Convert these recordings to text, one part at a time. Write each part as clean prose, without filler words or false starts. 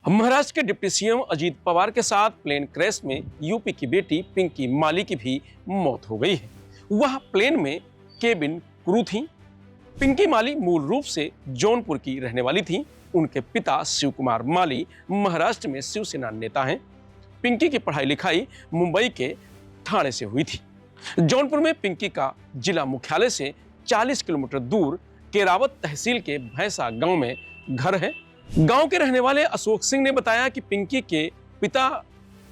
महाराष्ट्र के deputy CM Ajit Pawar के साथ प्लेन क्रैश में यूपी की बेटी पिंकी माली की भी मौत हो गई है। वह प्लेन में केबिन क्रू थी। पिंकी माली मूल रूप से जौनपुर की रहने वाली थी। उनके पिता शिव कुमार माली महाराष्ट्र में शिवसेना नेता हैं। पिंकी की पढ़ाई लिखाई मुंबई के ठाणे से हुई थी। जौनपुर में पिंकी का जिला मुख्यालय से 40 किलोमीटर दूर केरावत तहसील के भैंसा गांव में घर है। गांव के रहने वाले अशोक सिंह ने बताया कि पिंकी के पिता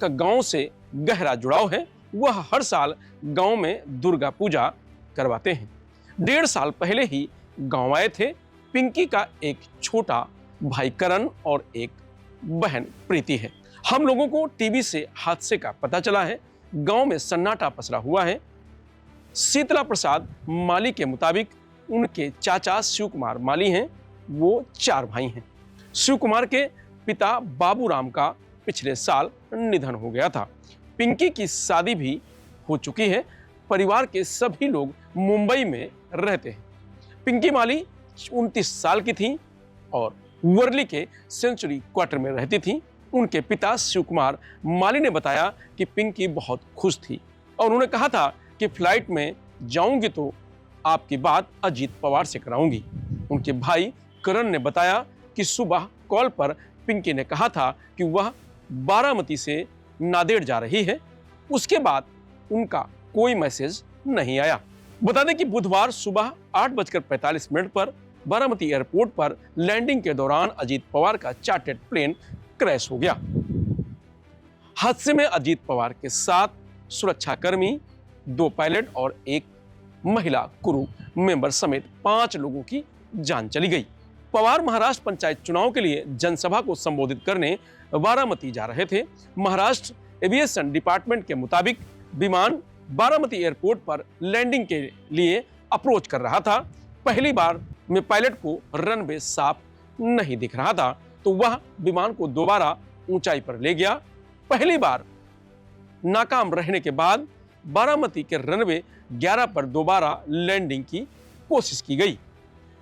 का गांव से गहरा जुड़ाव है। वह हर साल गांव में दुर्गा पूजा करवाते हैं। 1.5 साल पहले ही गांव आए थे। पिंकी का एक छोटा भाई करण और एक बहन प्रीति है। हम लोगों को टीवी से हादसे का पता चला है। गांव में सन्नाटा पसरा हुआ है। शीतला प्रसाद माली के मुताबिक उनके चाचा शिव कुमार माली हैं। वो 4 भाई हैं। शिव कुमार के पिता बाबूराम का पिछले साल निधन हो गया था। पिंकी की शादी भी हो चुकी है। परिवार के सभी लोग मुंबई में रहते हैं। पिंकी माली 29 साल की थी और वर्ली के सेंचुरी क्वार्टर में रहती थी। उनके पिता शिव कुमार माली ने बताया कि पिंकी बहुत खुश थी और उन्होंने कहा था कि फ्लाइट में जाऊंगी तो आपकी बात अजीत पवार से कराऊंगी। उनके भाई करण ने बताया कि सुबह कॉल पर पिंकी ने कहा था कि वह बारामती से नांदेड़ जा रही है। उसके बाद उनका कोई मैसेज नहीं आया। बता दें कि बुधवार सुबह 8:45 पर बारामती एयरपोर्ट पर लैंडिंग के दौरान अजीत पवार का चार्टर्ड प्लेन क्रैश हो गया। हादसे में अजीत पवार के साथ सुरक्षाकर्मी, 2 पायलट और एक महिला क्रू मेंबर समेत 5 लोगों की जान चली गई। पवार महाराष्ट्र पंचायत चुनाव के लिए जनसभा को संबोधित करने बारामती जा रहे थे। महाराष्ट्र एविएशन डिपार्टमेंट के मुताबिक विमान बारामती एयरपोर्ट पर लैंडिंग के लिए अप्रोच कर रहा था। पहली बार में पायलट को रनवे साफ नहीं दिख रहा था तो वह विमान को दोबारा ऊंचाई पर ले गया। पहली बार नाकाम रहने के बाद बारामती के रनवे 11 पर दोबारा लैंडिंग की कोशिश की गई।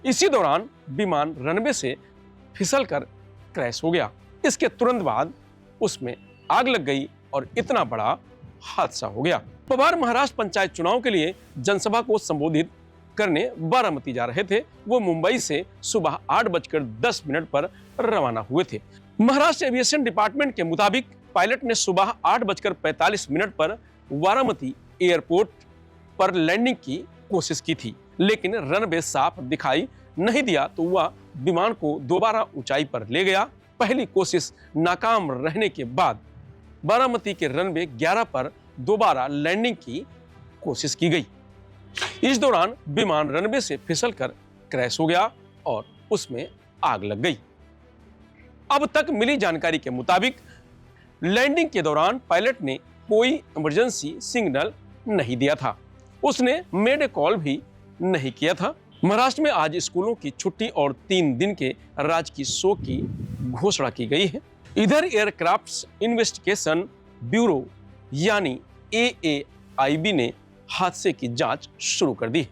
इसी दौरान विमान रनवे से फिसलकर क्रैश हो गया। इसके तुरंत बाद उसमें आग लग गई और इतना बड़ा हादसा हो गया। पवार महाराष्ट्र पंचायत चुनाव के लिए जनसभा को संबोधित करने बारामती जा रहे थे। वो मुंबई से सुबह 8:10 पर रवाना हुए थे। महाराष्ट्र एविएशन डिपार्टमेंट के मुताबिक पायलट ने सुबह 8:45 पर बारामती एयरपोर्ट पर लैंडिंग की कोशिश की थी, लेकिन रनवे साफ दिखाई नहीं दिया तो वह विमान को दोबारा ऊंचाई पर ले गया। पहली कोशिश नाकाम रहने के बाद बारामती के रनवे 11 पर दोबारा लैंडिंग की कोशिश की गई। इस दौरान विमान रनवे से फिसलकर क्रैश हो गया और उसमें आग लग गई। अब तक मिली जानकारी के मुताबिक लैंडिंग के दौरान पायलट ने कोई इमरजेंसी सिग्नल नहीं दिया था। उसने मेडे कॉल भी नहीं किया था। महाराष्ट्र में आज स्कूलों की छुट्टी और 3 दिन के राजकीय शोक की घोषणा की गई है। इधर एयरक्राफ्ट इन्वेस्टिगेशन ब्यूरो यानी AAIB ने हादसे की जांच शुरू कर दी है।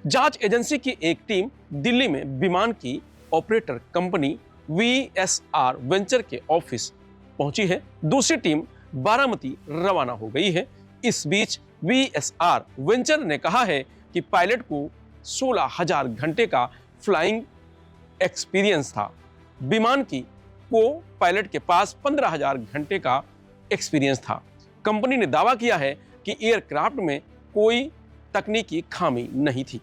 जांच एजेंसी की एक टीम दिल्ली में विमान की ऑपरेटर कंपनी VSR वेंचर के ऑफिस पहुंची है। दूसरी टीम बारामती रवाना हो गई है। इस बीच VSR वेंचर ने कहा है कि पायलट को 16,000 घंटे का फ्लाइंग एक्सपीरियंस था। विमान की को पायलट के पास 15,000 घंटे का एक्सपीरियंस था। कंपनी ने दावा किया है कि एयरक्राफ्ट में कोई तकनीकी खामी नहीं थी।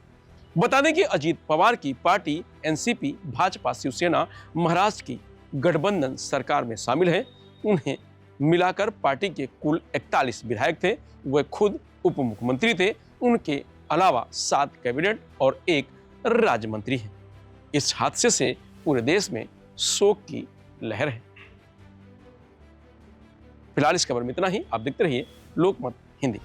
बता दें कि अजीत पवार की पार्टी NCP भाजपा शिवसेना महाराष्ट्र की गठबंधन सरकार में शामिल है। उन्हें मिलाकर पार्टी के कुल 41 विधायक थे। वे खुद उप मुख्यमंत्री थे। उनके अलावा 7 कैबिनेट और 1 राज्य मंत्री हैं। इस हादसे से पूरे देश में शोक की लहर है। फिलहाल इस खबर में इतना ही। आप देखते रहिए लोकमत हिंदी।